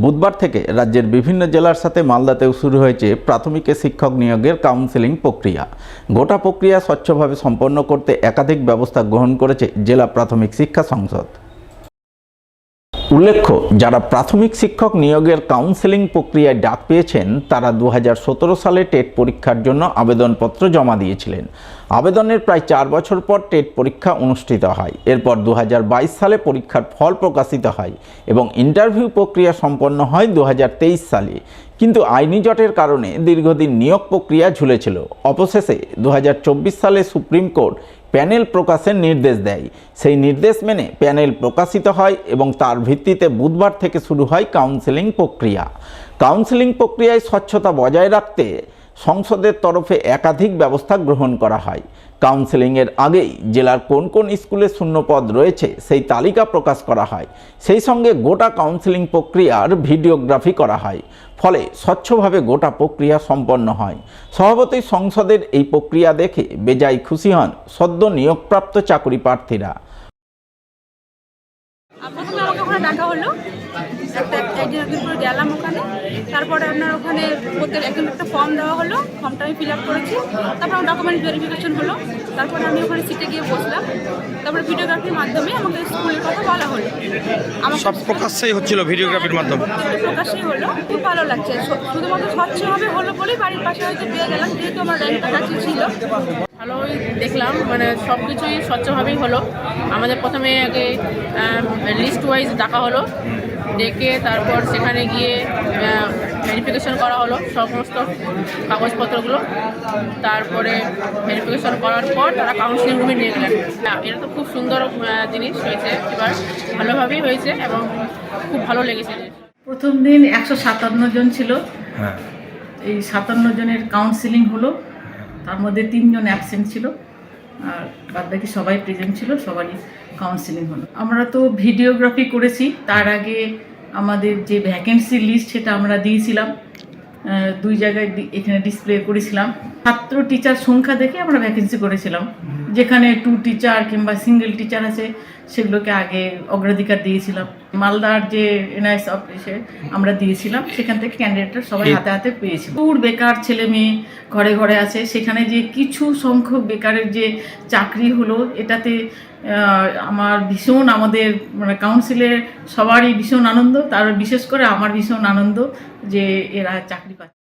বুধবার থেকে রাজ্যের বিভিন্ন জেলার সাথে মালদাতেও শুরু হয়েছে প্রাথমিক শিক্ষক নিয়োগের কাউন্সেলিং প্রক্রিয়া। গোটা প্রক্রিয়া স্বচ্ছভাবে সম্পন্ন করতে একাধিক ব্যবস্থা গ্রহণ করেছে জেলা প্রাথমিক শিক্ষা সংসদ। উল্লেখ্য, যারা প্রাথমিক শিক্ষক নিয়োগের কাউন্সেলিং প্রক্রিয়ায় ডাক পেয়েছেন তারা 2017 সালে টেট পরীক্ষার জন্য আবেদনপত্র জমা দিয়েছিলেন। আবেদনের প্রায় 4 বছর পর টেট পরীক্ষা অনুষ্ঠিত হয়। এরপর 2022 সালে পরীক্ষার ফল প্রকাশিত হয় এবং ইন্টারভিউ প্রক্রিয়া সম্পন্ন হয় 2023 সালে। কিন্তু আইনি জটের কারণে দীর্ঘদিন নিয়োগ প্রক্রিয়া ঝুলেছিল। অবশেষে 2024 সালে সুপ্রিম কোর্ট প্যানেল প্রকাশের নির্দেশ দেয়। সেই নির্দেশ মেনে প্যানেল প্রকাশিত হয় এবং তার ভিত্তিতে বুধবার থেকে শুরু হয় কাউন্সেলিং প্রক্রিয়া। কাউন্সেলিং প্রক্রিয়ায় স্বচ্ছতা বজায় রাখতে সংসদের তরফে একাধিক ব্যবস্থা গ্রহণ করা হয়। কাউন্সেলিংয়ের আগেই জেলার কোন কোন স্কুলে শূন্যপদ রয়েছে সেই তালিকা প্রকাশ করা হয়। সেই সঙ্গে গোটা কাউন্সেলিং প্রক্রিয়ার ভিডিওগ্রাফি করা হয়। ফলে স্বচ্ছভাবে গোটা প্রক্রিয়া সম্পন্ন হয়। স্বভাবতই সংসদের এই প্রক্রিয়া দেখে বেজায় খুশি হন সদ্য নিয়োগপ্রাপ্ত চাকরি প্রার্থীরা। প্রথমে আমাকে ওখানে ডাকা হলো, একদিন করে গেলাম ওখানে। তারপরে আপনার ওখানে একটা ফর্ম দেওয়া হলো, ফর্মটা আমি ফিল আপ করেছি। তারপর আমার ডকুমেন্ট ভেরিফিকেশন হলো। তারপরে আমি ওখানে সিটে গিয়ে বসলাম। তারপরে ভিডিওগ্রাফির মাধ্যমে আমাকে স্কুলের কথা বলা হলো। আমার সব প্রকাশ্যেই হচ্ছিল ভিডিওগ্রাফির মাধ্যমে। প্রকাশই হলো, খুব ভালো লাগছে। শুধুমাত্র স্বচ্ছভাবে হলো বলেই বাড়ির পাশে হয়তো পেয়ে গেলাম, যেহেতু আমার র্যাঙ্কটা কাছে ছিল। ভালোই দেখলাম, মানে সব কিছুই স্বচ্ছভাবেই হলো। আমাদের প্রথমে আগে লিস্ট ওয়াইজ ডাকা হলো, ডেকে তারপর সেখানে গিয়ে ভেরিফিকেশন করা হলো সমস্ত কাগজপত্রগুলো। তারপরে ভেরিফিকেশন করার পর তারা কাউন্সিলিং রুমে নিয়ে গেলেন। এটা তো খুব সুন্দর জিনিস হয়েছে, এবার ভালোভাবেই হয়েছে এবং খুব ভালো লেগেছে। প্রথম দিন 157 জন ছিল। এই 57 জনের কাউন্সিলিং হলো, তার মধ্যে 3 জন অ্যাবসেন্ট ছিল, আর বাদবাকি সবাই প্রেজেন্ট ছিল। সবারই কাউন্সিলিং হলো। আমরা তো ভিডিওগ্রাফি করেছি, তার আগে আমাদের যে ভ্যাকেন্সি লিস্ট সেটা আমরা দিয়েছিলাম, 2 জায়গায় এখানে ডিসপ্লে করেছিলাম। ছাত্র টিচার সংখ্যা দেখে আমরা ভ্যাকেন্সি করেছিলাম। যেখানে 2 টিচার কিংবা সিঙ্গেল টিচার আছে সেগুলোকে আগে অগ্রাধিকার দিয়েছিলাম। মালদার যে এনআইএস অফিসে আমরা দিয়েছিলাম, সেখান থেকে ক্যান্ডিডেটরা সবাই হাতে হাতে পেয়েছিল। প্রচুর বেকার ছেলে মেয়ে ঘরে ঘরে আছে, সেখানে যে কিছু সংখ্যক বেকারের যে চাকরি হলো, এটাতে আমাদের মানে কাউন্সিলের সবারই ভীষণ আনন্দ। তার বিশেষ করে আমার ভীষণ আনন্দ যে এরা চাকরি পাচ্ছে।